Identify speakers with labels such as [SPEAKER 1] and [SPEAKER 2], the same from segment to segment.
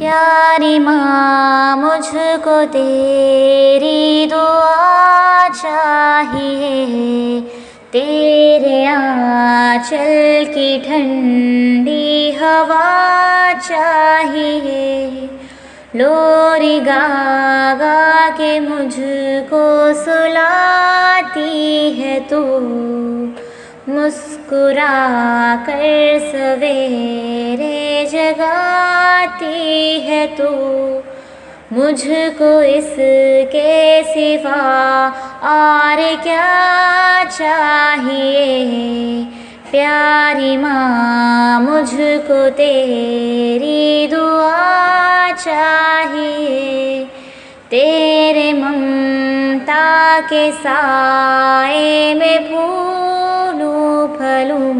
[SPEAKER 1] प्यारी माँ मुझको तेरी दुआ चाहिए, तेरे आंचल की ठंडी हवा चाहिए। लोरी गा गा के मुझको सुलाती है तू, मुस्कुरा कर सवेरे जगाती है तू। मुझको इसके सिवा और क्या चाहिए, प्यारी माँ मुझको तेरी दुआ चाहिए। तेरे ममता के साए में फूलूं फलूं,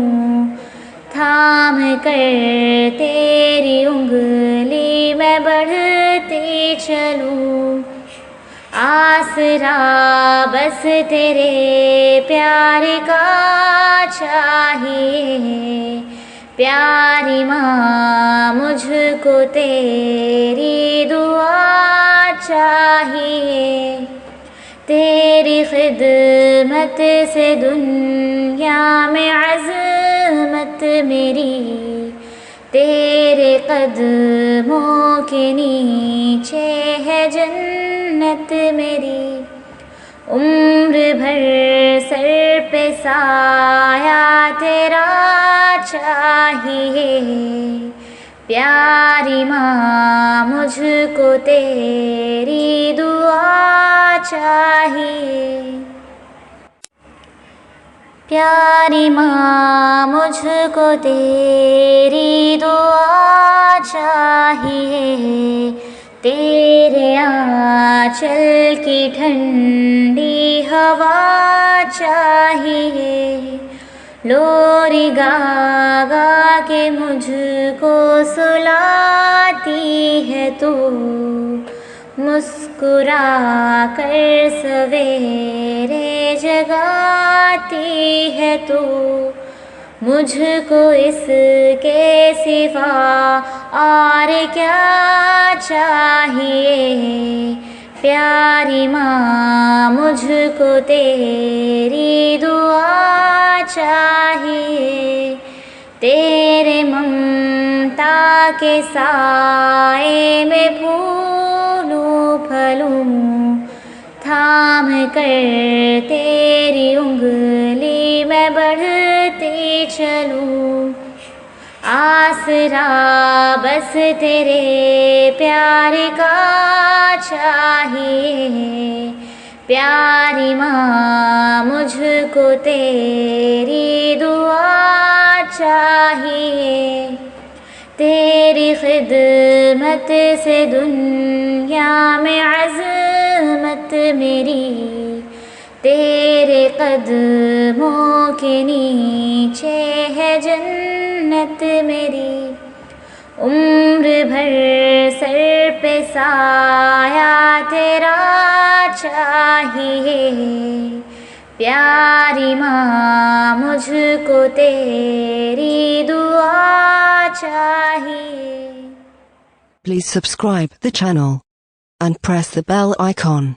[SPEAKER 1] थाम कर तेरी उंगली में बढ़ती चलूं। आसरा बस तेरे प्यार का चाहिए, प्यारी माँ मुझको तेरी दुआ चाहिए। तेरी खिदमत से दुनिया में अज़मत मेरी, तेरे कदमों के नीचे है जन्नत मेरी। उम्र भर सर पे साया तेरा चाहिए, प्यारी माँ मुझको तेरी दुआ चाहिए। प्यारी माँ मुझको तेरी दुआ चाहिए, तेरे आंचल की ठंडी हवा चाहिए। लोरी गा गा के मुझको सुलाती है तू, मुस्कुरा कर सवेरे जगाती है तू। मुझको इसके सिवा और क्या चाहिए, प्यारी माँ मुझको तेरी दुआ चाहिए। तेरे ममता के साए में फूलूं फलूं, थाम कर तेरी उंगली में बढ़ती चलूं। आसरा बस तेरे प्यार का चाहिए, प्यारी माँ मुझको तेरी दुआ चाहिए। तेरी खिदमत से दुनिया में अज़मत मेरी, तेरे कदमों के नीचे है जन्नत मेरी। उम्र भर सर पे साया तेरा चाहिए, प्यारी माँ मुझको तेरी दुआ चाहिए।
[SPEAKER 2] Please subscribe the channel and press the bell icon.